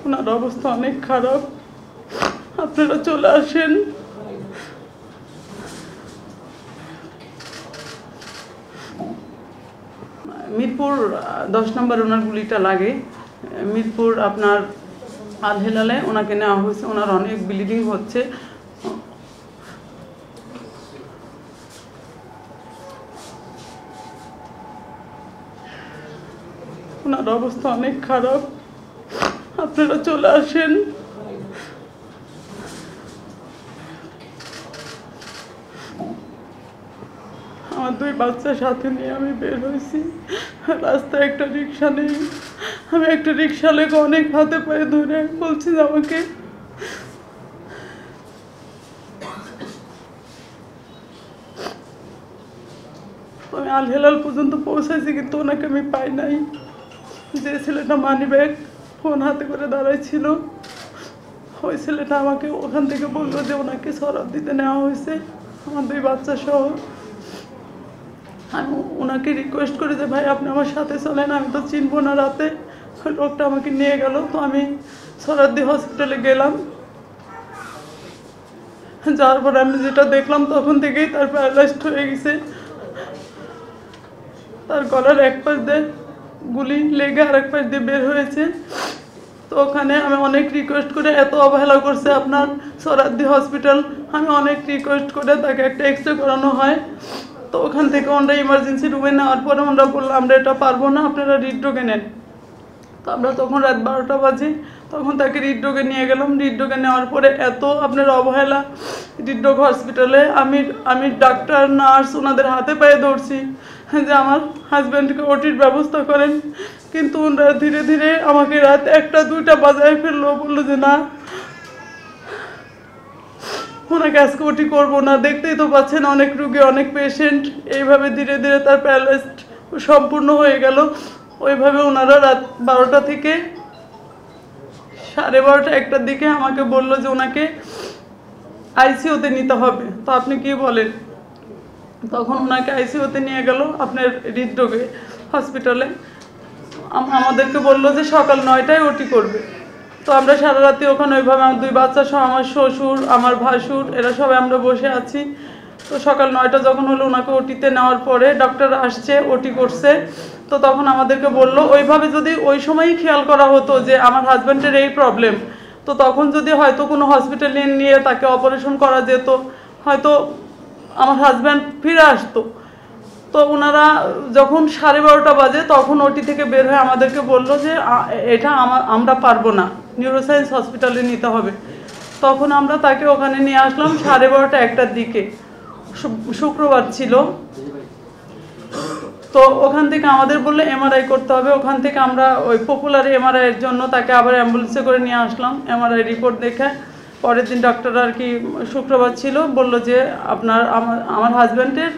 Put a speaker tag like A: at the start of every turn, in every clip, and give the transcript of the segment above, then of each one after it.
A: ওনার অবস্থা অনেক খারাপ, আপনারা চলে আসেন। মিরপুর 10 নম্বর ওনার গুলিটা লাগে। মিরপুর আপনার আল হেলালে ওনাকে নেওয়া হয়েছে। ওনার অনেক ব্লিডিং হচ্ছে। ওনার অবস্থা অনেক খারাপ, আপনারা চলে আসেন। আমার 2 বাচ্চার সাথে নিয়ে আমি বের হয়েছি। রাস্তায় একটা রিক্সা নেই। আমি একটা রিক্সাওয়ালাকে অনেক হাতে পায়ে ধরে বলছি যে আমাকে আমি আল হেলাল পর্যন্ত পৌঁছাইছি, কিন্তু ওনাকে আমি পাই নাই। যে ছেলেটা মানি ব্যাগ ফোন হাতে করে দাঁড়াইছিল, ওই ছেলেটা আমাকে ওখান থেকে বললো যে ওনাকে সরাব দিতে নেওয়া হয়েছে, আমার 2 বাচ্চা সহ। আমি ওনাকে রিকোয়েস্ট করি যে ভাই আপনি আমার সাথে চলেন, আমি তো চিনবো না। রাতে লোকটা আমাকে নিয়ে গেল, তো আমি সরাদ্দি হসপিটালে গেলাম। যাওয়ার পর আমি যেটা দেখলাম তখন থেকেই তার প্যারালাইজড হয়ে গেছে। তার গলার এক পাশ দিয়ে গুলি লেগে আর এক পাশ দিয়ে বের হয়েছে। তো ওখানে আমি অনেক রিকোয়েস্ট করে, এত অবহেলা করছে আপনার সরাদ্দি হসপিটাল, আমি অনেক রিকোয়েস্ট করে তাকে একটা এক্সরে করানো হয়। তো ওখান থেকে আমরা ইমার্জেন্সি রুমে নেওয়ার পরে আমরা বললাম আমরা এটা পারবো না, আপনারা হৃদরোগে নেন। তো আমরা তখন রাত 12টা বাজে, তখন তাকে হৃদরোগে নিয়ে গেলাম। হৃদরোগে নেওয়ার পরে এত আপনার অবহেলা হৃদরোগ হসপিটালে, আমি ডাক্তার নার্স ওনাদের হাতে পায়ে ধরছি যে আমার হাজব্যান্ডকে ওটির ব্যবস্থা করেন, কিন্তু ওনারা ধীরে ধীরে আমাকে রাত 1টা 2টা বাজায় ফেললো। বললো যে না, ওনাকে আজকে ওটি করবো না। দেখতেই তো পাচ্ছেন অনেক রুগী, অনেক পেশেন্ট। এইভাবে ধীরে ধীরে তার প্যারালাইজড সম্পূর্ণ হয়ে গেল। ওইভাবে ওনারা রাত 12টা থেকে 12:30 1টার দিকে আমাকে বললো যে ওনাকে আইসিইউতে নিতে হবে। তো আপনি কি বলেন? তখন ওনাকে আইসিইউতে নিয়ে গেল আপনার হৃদরোগে হসপিটালে। আমাদেরকে বললো যে সকাল 9টায় ওটি করবে। তো আমরা সারা রাতি ওখানে ওইভাবে আমার 2 বাচ্চা সহ, আমার শ্বশুর, আমার ভাসুর, এরা সবাই আমরা বসে আছি। তো সকাল 9টা যখন হলো, ওনাকে ওটিতে নেওয়ার পরে ডক্টর আসছে, ওটি করছে। তো তখন আমাদেরকে বললো ওইভাবে যদি ওই সময়ই খেয়াল করা হতো যে আমার হাজব্যান্ডের এই প্রবলেম, তো তখন যদি হয়তো কোনো হসপিটালে নিয়ে তাকে অপারেশন করা যেত, হয়তো আমার হাজব্যান্ড ফিরে আসতো। তো ওনারা যখন 12:30টা বাজে তখন ওটি থেকে বের হয়ে আমাদেরকে বললো যে এটা আমরা পারবো না, নিউরোসায়েন্স হসপিটালে নিতে হবে। তখন আমরা তাকে ওখানে নিয়ে আসলাম 12:30 1টার দিকে, শুক্রবার ছিল। তো ওখান থেকে আমাদের বললে এমআরআই করতে হবে। ওখান থেকে আমরা ওই পপুলার এমআরআইয়ের জন্য তাকে আবার অ্যাম্বুলেন্সে করে নিয়ে আসলাম। এমআরআই রিপোর্ট দেখে পরের দিন ডক্টর আর কি, শুক্রবার ছিল, বলল যে আমার হাজব্যান্ডের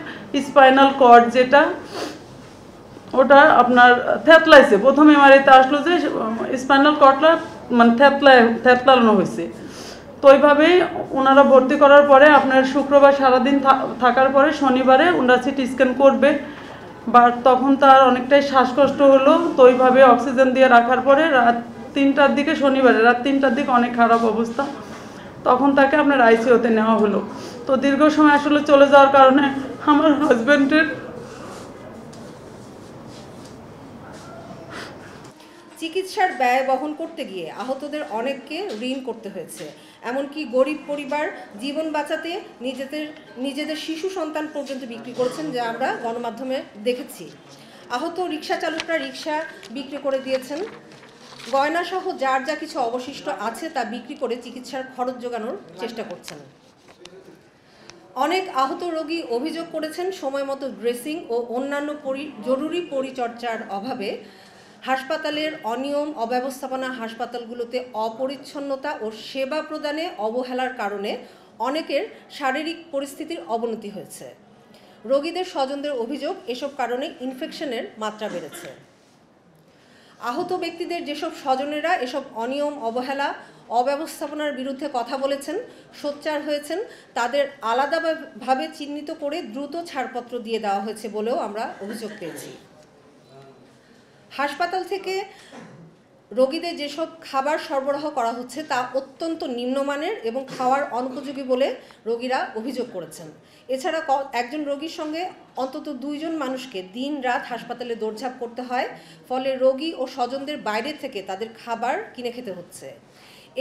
A: স্পাইনাল কর্ড যেটা, ওটা আপনার থ্যাতলাইছে। প্রথম এমআরআইতে আসলো যে স্পাইনাল কর্ডটা মানে থ্যাতলানো হয়েছে। তো ওইভাবেই ওনারা ভর্তি করার পরে আপনার শুক্রবার সারাদিন থাকার পরে শনিবারে ওনারা সিটি স্ক্যান করবে। বা তখন তার অনেকটাই শ্বাসকষ্ট হলো। তো ওইভাবে অক্সিজেন দিয়ে রাখার পরে রাত 3টার দিকে, শনিবারে রাত 3টার দিকে অনেক খারাপ অবস্থা, তখন তাকে আপনার আইসিইউতে নেওয়া হলো। তো দীর্ঘ সময় আসলে চলে যাওয়ার কারণে আমার হাজব্যান্ডের
B: চিকিৎসার ব্যয় বহন করতে গিয়ে আহতদের অনেককে ঋণ করতে হয়েছে। এমনকি গরিব পরিবার জীবন বাঁচাতে নিজেদের শিশু সন্তান পর্যন্ত বিক্রি করেছেন, যা আমরা গণমাধ্যমে দেখেছি। আহত রিক্সা চালকরা রিক্সা বিক্রি করে দিয়েছেন। গয়নাসহ যার যা কিছু অবশিষ্ট আছে তা বিক্রি করে চিকিৎসার খরচ জোগানোর চেষ্টা করছেন। অনেক আহত রোগী অভিযোগ করেছেন সময়মতো ড্রেসিং ও অন্যান্য জরুরি পরিচর্যার অভাবে, হাসপাতালের অনিয়ম, অব্যবস্থাপনা, হাসপাতালগুলোতে অপরিচ্ছন্নতা ও সেবা প্রদানে অবহেলার কারণে অনেকের শারীরিক পরিস্থিতির অবনতি হয়েছে। রোগীদের স্বজনদের অভিযোগ এসব কারণে ইনফেকশনের মাত্রা বেড়েছে। আহত ব্যক্তিদের যেসব স্বজনেরা এসব অনিয়ম, অবহেলা, অব্যবস্থাপনার বিরুদ্ধে কথা বলেছেন, সোচ্চার হয়েছেন, তাদের আলাদাভাবে চিহ্নিত করে দ্রুত ছাড়পত্র দিয়ে দেওয়া হয়েছে বলেও আমরা অভিযোগ পেয়েছি। হাসপাতাল থেকে রোগীদের যেসব খাবার সরবরাহ করা হচ্ছে তা অত্যন্ত নিম্নমানের এবং খাওয়ার অনুপযোগী বলে রোগীরা অভিযোগ করেছেন। এছাড়া একজন রোগীর সঙ্গে অন্তত 2 জন মানুষকে দিন রাত হাসপাতালে দৌড়ঝাঁপ করতে হয়, ফলে রোগী ও স্বজনদের বাইরে থেকে তাদের খাবার কিনে খেতে হচ্ছে।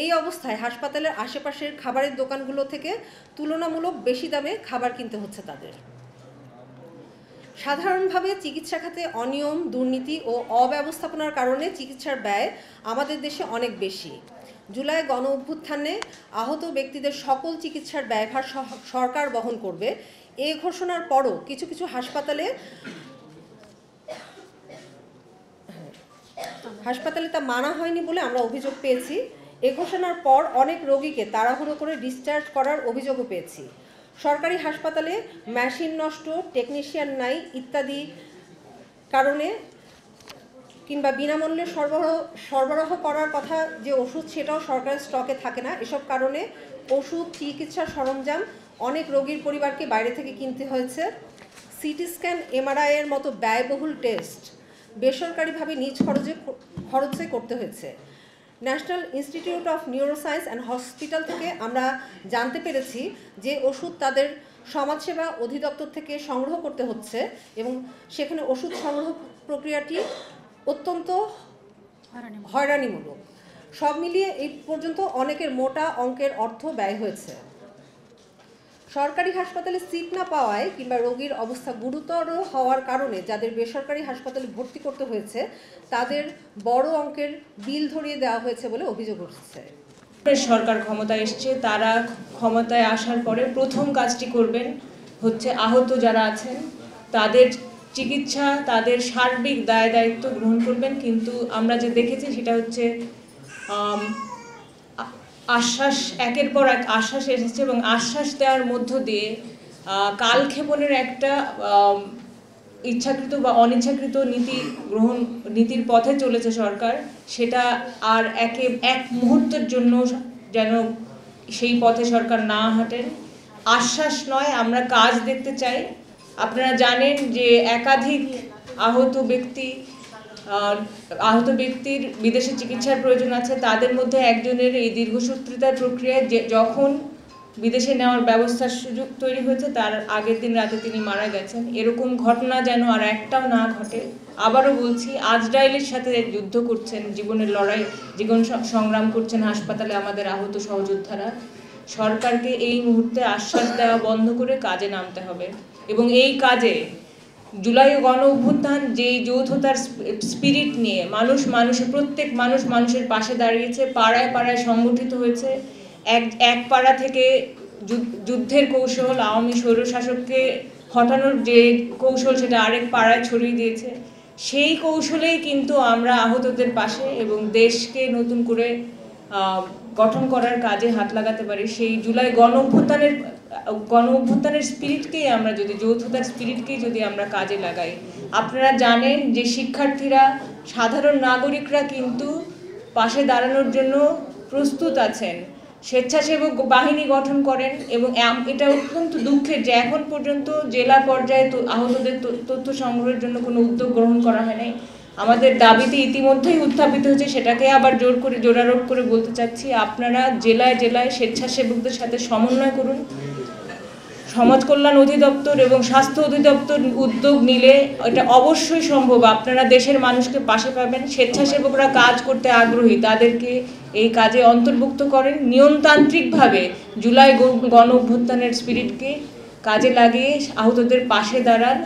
B: এই অবস্থায় হাসপাতালের আশেপাশের খাবারের দোকানগুলো থেকে তুলনামূলক বেশি দামে খাবার কিনতে হচ্ছে তাদের। সাধারণভাবে চিকিৎসা খাতে অনিয়ম, দুর্নীতি ও অব্যবস্থাপনার কারণে চিকিৎসার ব্যয় আমাদের দেশে অনেক বেশি। জুলাই গণ অভ্যুত্থানে আহত ব্যক্তিদের সকল চিকিৎসার ব্যয়ভার সরকার বহন করবে, এই ঘোষণার পরও কিছু কিছু হাসপাতালে তা মানা হয়নি বলে আমরা অভিযোগ পেয়েছি। এ ঘোষণার পর অনেক রোগীকে তাড়াহুড়ো করে ডিসচার্জ করার অভিযোগও পেয়েছি। সরকারি হাসপাতালে মেশিন নষ্ট, টেকনিশিয়ান নাই ইত্যাদি কারণে কিংবা বিনামূল্যে সরবরাহ করার কথা যে ওষুধ সেটাও সরকারের স্টকে থাকে না। এসব কারণে ওষুধ, চিকিৎসার সরঞ্জাম অনেক রোগীর পরিবারকে বাইরে থেকে কিনতে হয়েছে। সিটি স্ক্যান, এমআরআই এর মতো ব্যয়বহুল টেস্ট বেসরকারিভাবে নিজ খরচে করতে হয়েছে। National institute of neuroscience and hospital থেকে আমরা জানতে পেরেছি যে ওষুধ তাদের সমাজসেবা অধিদপ্তর থেকে সংগ্রহ করতে হচ্ছে এবং সেখানে ওষুধ সংগ্রহ প্রক্রিয়াটি অত্যন্ত হয়রানিমূলক। সব মিলিয়ে এই পর্যন্ত অনেকের মোটা অঙ্কের অর্থ ব্যয় হয়েছে। সরকারি হাসপাতালে সিট না পাওয়ায় কিংবা রোগীর অবস্থা গুরুতর হওয়ার কারণে যাদের বেসরকারি হাসপাতালে ভর্তি করতে হয়েছে তাদের বড় অঙ্কের বিল ধরিয়ে দেওয়া হয়েছে বলে অভিযোগ উঠছে।
C: সরকার ক্ষমতায় এসছে, তারা ক্ষমতায় আসার পরে প্রথম কাজটি করবেন হচ্ছে আহত যারা আছেন তাদের চিকিৎসা, তাদের সার্বিক দায় দায়িত্ব গ্রহণ করবেন। কিন্তু আমরা যে দেখেছি সেটা হচ্ছে আশ্বাস, একের পর এক আশ্বাস এসেছে এবং আশ্বাস দেওয়ার মধ্য দিয়ে কালক্ষেপণের একটা ইচ্ছাকৃত বা অনিচ্ছাকৃত নীতির পথে চলেছে সরকার। সেটা আর এক মুহূর্তের জন্য যেন সেই পথে সরকার না হাঁটেন। আশ্বাস নয়, আমরা কাজ দেখতে চাই। আপনারা জানেন যে একাধিক আহত ব্যক্তির বিদেশে চিকিৎসার প্রয়োজন আছে। তাদের মধ্যে একজনের এই দীর্ঘসূত্রিতার প্রক্রিয়ায় যখন বিদেশে নেওয়ার ব্যবস্থার সুযোগ তৈরি হয়েছে তার আগের দিন রাতে তিনি মারা গেছেন। এরকম ঘটনা যেন আর একটাও না ঘটে। আবারও বলছি, আজরাইলের সাথে যুদ্ধ করছেন, জীবনের লড়াই, জীবন সংগ্রাম করছেন হাসপাতালে আমাদের আহত সহযোদ্ধারা। সরকারকে এই মুহূর্তে আশ্বাস দেওয়া বন্ধ করে কাজে নামতে হবে এবং এই কাজে জুলাই গণ অভ্যুত্থান যে যৌথতার স্পিরিট নিয়ে প্রত্যেক মানুষ মানুষের পাশে দাঁড়িয়েছে, পাড়ায় পাড়ায় সংগঠিত হয়েছে। এক পাড়া থেকে যুদ্ধের কৌশল, আওয়ামী স্বৈরশাসককে হটানোর যে কৌশল সেটা আরেক পাড়ায় ছড়িয়ে দিয়েছে। সেই কৌশলেই কিন্তু আমরা আহতদের পাশে এবং দেশকে নতুন করে গঠন করার কাজে হাত লাগাতে পারি। সেই জুলাই গণ অভ্যুত্থানের স্পিরিটকেই আমরা যদি, যৌথতার স্পিরিটকেই যদি আমরা কাজে লাগাই। আপনারা জানেন যে শিক্ষার্থীরা, সাধারণ নাগরিকরা কিন্তু পাশে দাঁড়ানোর জন্য প্রস্তুত আছেন, স্বেচ্ছাসেবক বাহিনী গঠন করেন এবং এটা অত্যন্ত দুঃখের যে এখন পর্যন্ত জেলা পর্যায়ে আহতদের তথ্য সংগ্রহের জন্য কোনো উদ্যোগ গ্রহণ করা হয় নাই। আমাদের দাবিতে ইতিমধ্যেই উত্থাপিত হয়েছে, সেটাকে আবার জোরারোপ করে বলতে চাচ্ছি, আপনারা জেলায় জেলায় স্বেচ্ছাসেবকদের সাথে সমন্বয় করুন। সমাজ কল্যাণ অধিদপ্তর এবং স্বাস্থ্য অধিদপ্তর উদ্যোগ নিলে এটা অবশ্যই সম্ভব। আপনারা দেশের মানুষকে পাশে পাবেন। স্বেচ্ছাসেবকরা কাজ করতে আগ্রহী, তাদেরকে এই কাজে অন্তর্ভুক্ত করেন। নিয়মতান্ত্রিকভাবে জুলাই গণ অভ্যুত্থানের স্পিরিটকে কাজে লাগিয়ে আহতদের পাশে দাঁড়ান।